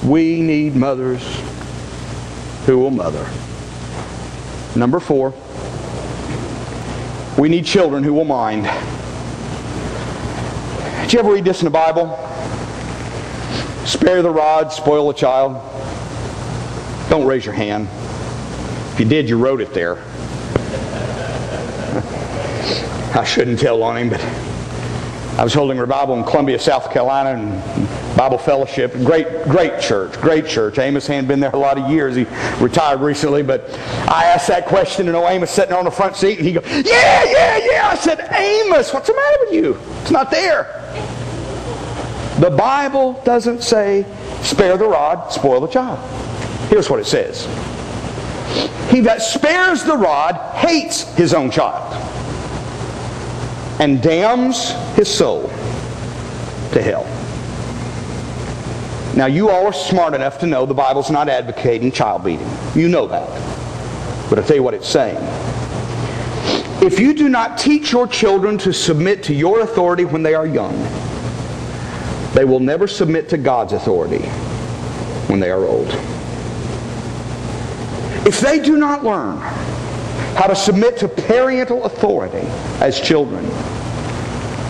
We need mothers who will mother. Number 4, we need children who will mind. Did you ever read this in the Bible? Spare the rod, spoil the child. Don't raise your hand. If you did, you wrote it there. I shouldn't tell on him, but I was holding revival in Columbia, South Carolina, and Bible fellowship. Great church. Amos hadn't been there a lot of years. He retired recently, but I asked that question, and Amos sitting on the front seat, and he goes, yeah. I said, Amos, what's the matter with you? It's not there. The Bible doesn't say, spare the rod, spoil the child. Here's what it says. He that spares the rod hates his own child and damns his soul to hell. Now, you all are smart enough to know the Bible's not advocating child beating. You know that. But I'll tell you what it's saying. If you do not teach your children to submit to your authority when they are young, they will never submit to God's authority when they are old. If they do not learn how to submit to parental authority as children,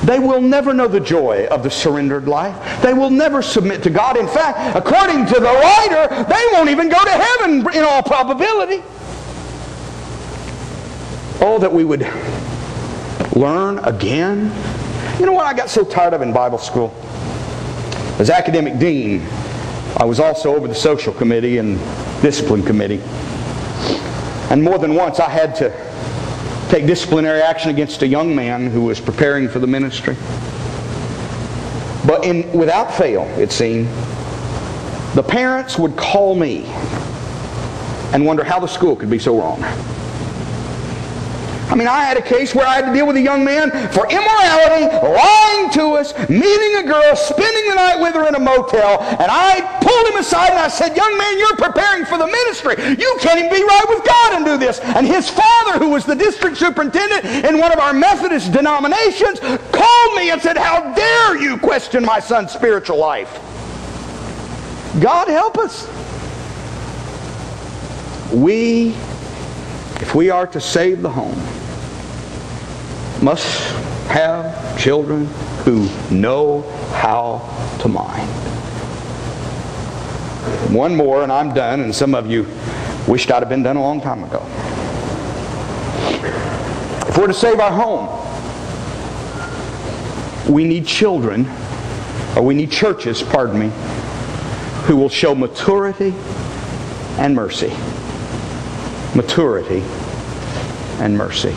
they will never know the joy of the surrendered life. They will never submit to God. In fact, according to the writer, they won't even go to heaven in all probability. Oh, that we would learn again. You know what I got so tired of in Bible school? As academic dean, I was also over the social committee and discipline committee. And more than once I had to take disciplinary action against a young man who was preparing for the ministry. But without fail, it seemed, the parents would call me and wonder how the school could be so wrong. I mean, I had a case where I had to deal with a young man for immorality, lying to us, meeting a girl, spending the night with her in a motel, and I pulled him aside and I said, young man, you're preparing for the ministry. You can't even be right with God and do this. And his father, who was the district superintendent in one of our Methodist denominations, called me and said, how dare you question my son's spiritual life? God help us. If we are to save the home, must have children who know how to mind. One more and I'm done, and some of you wished I'd have been done a long time ago. If we're to save our home, we need children, or we need churches, pardon me, who will show maturity and mercy. Maturity and mercy.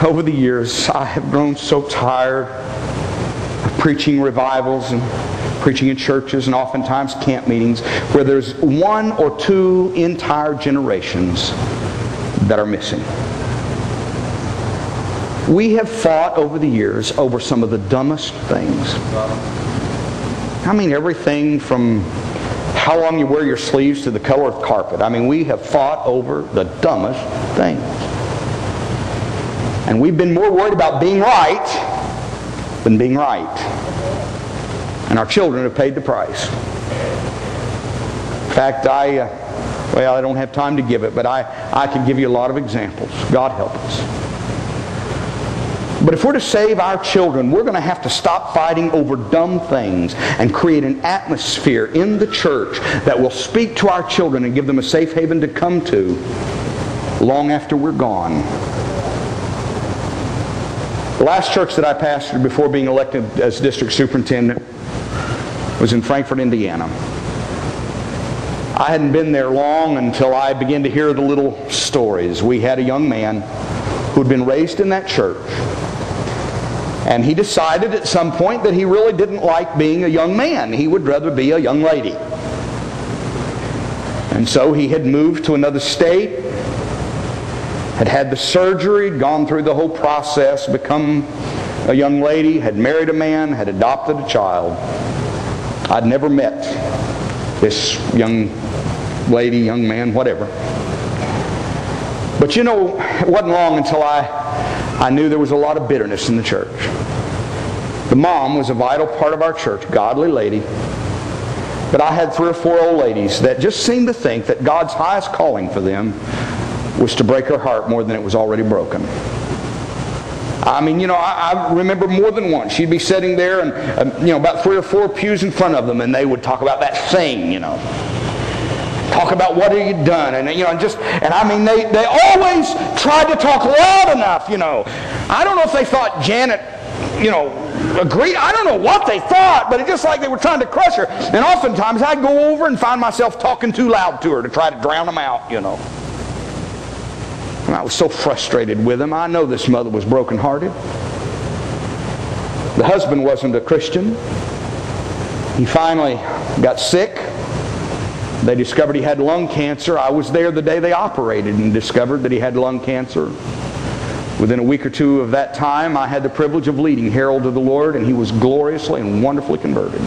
Over the years, I have grown so tired of preaching revivals and preaching in churches and oftentimes camp meetings where there's one or two entire generations that are missing. We have fought over the years over some of the dumbest things. I mean, everything from how long you wear your sleeves to the color of carpet. I mean, we have fought over the dumbest things. And we've been more worried about being right than being right. And our children have paid the price. In fact, I don't have time to give it, but I could give you a lot of examples. God help us. But if we're to save our children, we're going to have to stop fighting over dumb things and create an atmosphere in the church that will speak to our children and give them a safe haven to come to long after we're gone. The last church that I pastored before being elected as district superintendent was in Frankfort, Indiana. I hadn't been there long until I began to hear the little stories. We had a young man who had been raised in that church. And he decided at some point that he really didn't like being a young man. He would rather be a young lady. And so he had moved to another state, had had the surgery, gone through the whole process, become a young lady, had married a man, had adopted a child. I'd never met this young lady, young man, whatever. But you know, it wasn't long until I knew there was a lot of bitterness in the church. The mom was a vital part of our church, godly lady. But I had 3 or 4 old ladies that just seemed to think that God's highest calling for them was to break her heart more than it was already broken. I mean, I remember more than once. She'd be sitting there and, about 3 or 4 pews in front of them, and they would talk about that thing, Talk about what have you done, and they always tried to talk loud enough, I don't know if they thought Janet, agreed. I don't know what they thought, but it's just like they were trying to crush her. And oftentimes I'd go over and find myself talking too loud to her to try to drown them out, And I was so frustrated with them. I know this mother was brokenhearted. The husband wasn't a Christian. He finally got sick. They discovered he had lung cancer. I was there the day they operated and discovered that he had lung cancer. Within a week or 2 of that time, I had the privilege of leading Harold to the Lord, and he was gloriously and wonderfully converted.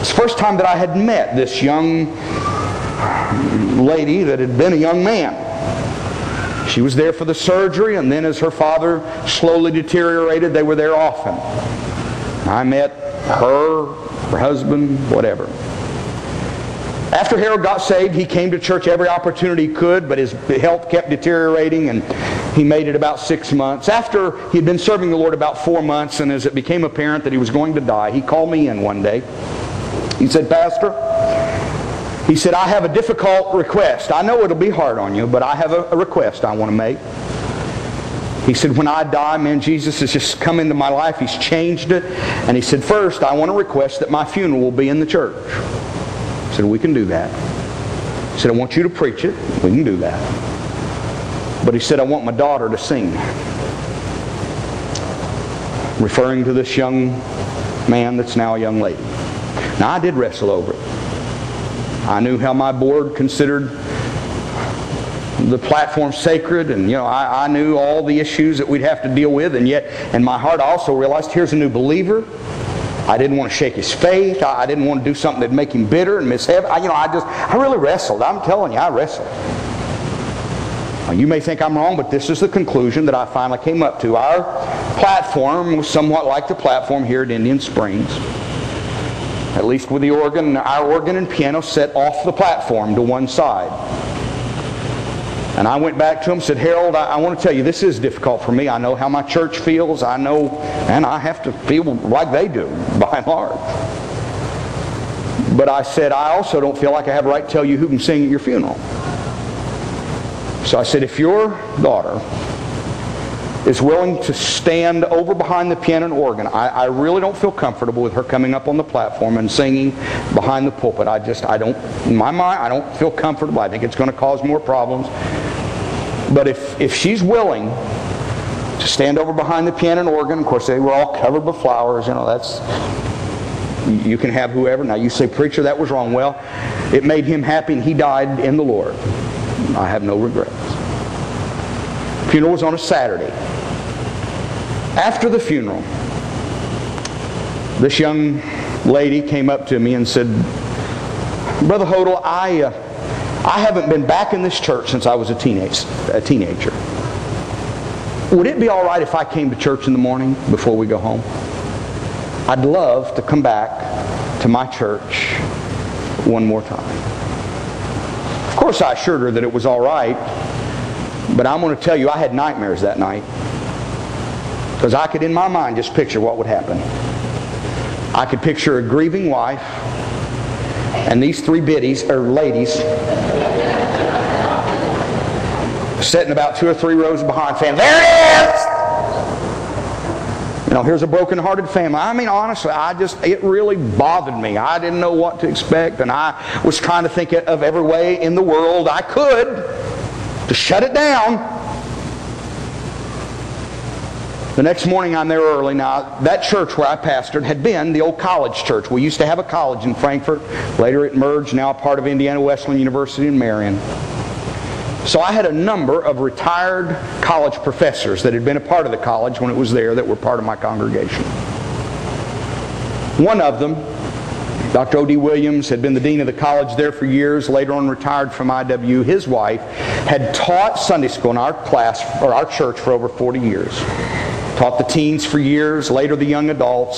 It's the first time that I had met this young lady that had been a young man. She was there for the surgery, and then as her father slowly deteriorated, they were there often. I met her husband, whatever. After Harold got saved, he came to church every opportunity he could, but his health kept deteriorating, and he made it about 6 months. After he had been serving the Lord about 4 months, and as it became apparent that he was going to die, he called me in one day. He said, "Pastor," he said, "I have a difficult request. I know it'll be hard on you, but I have a request I want to make." He said, "When I die, man, Jesus has just come into my life. He's changed it." And he said, "First, I want to request that my funeral will be in the church." I said, "We can do that." He said, "I want you to preach it." We can do that. But he said, "I want my daughter to sing." Referring to this young man that's now a young lady. Now, I did wrestle over it. I knew how my board considered the platform sacred, and I knew all the issues that we'd have to deal with, and yet in my heart I also realized here's a new believer. I didn't want to shake his faith. I didn't want to do something that'd make him bitter and miss heaven. I really wrestled. I'm telling you, I wrestled. Now, you may think I'm wrong, but this is the conclusion that I finally came up to. Our platform was somewhat like the platform here at Indian Springs. At least with the organ, our organ and piano set off the platform to one side. And I went back to him and said, "Harold, I want to tell you, this is difficult for me. I know how my church feels. I know, and I have to feel like they do, by and large. But I said, I also don't feel like I have a right to tell you who can sing at your funeral." So I said, "If your daughter is willing to stand over behind the piano and organ, I really don't feel comfortable with her coming up on the platform and singing behind the pulpit. I don't, in my mind, I don't feel comfortable. I think it's going to cause more problems. But if she's willing to stand over behind the piano and organ," of course they were all covered with flowers, that's, you can have whoever. Now you say, "Preacher, that was wrong." Well, it made him happy, and he died in the Lord. I have no regrets. The funeral was on a Saturday. After the funeral, this young lady came up to me and said, "Brother Hotle, I haven't been back in this church since I was a teenager. Would it be all right if I came to church in the morning before we go home? I'd love to come back to my church one more time." Of course, I assured her that it was all right, but I'm going to tell you, I had nightmares that night. Because I could, in my mind, just picture what would happen. I could picture a grieving wife and these 3 ladies, sitting about 2 or 3 rows behind, saying, "There it is!" Here's a broken-hearted family. I mean, honestly, it really bothered me. I didn't know what to expect, and I was trying to think of every way in the world I could to shut it down. The next morning, I'm there early. Now, that church where I pastored had been the old college church. We used to have a college in Frankfort. Later it merged, now a part of Indiana Wesleyan University in Marion. So I had a number of retired college professors that had been a part of the college when it was there that were part of my congregation. One of them, Dr. O.D. Williams, had been the dean of the college there for years, later on retired from IW. His wife had taught Sunday school in our class, or our church, for over 40 years. Taught the teens for years, later the young adults.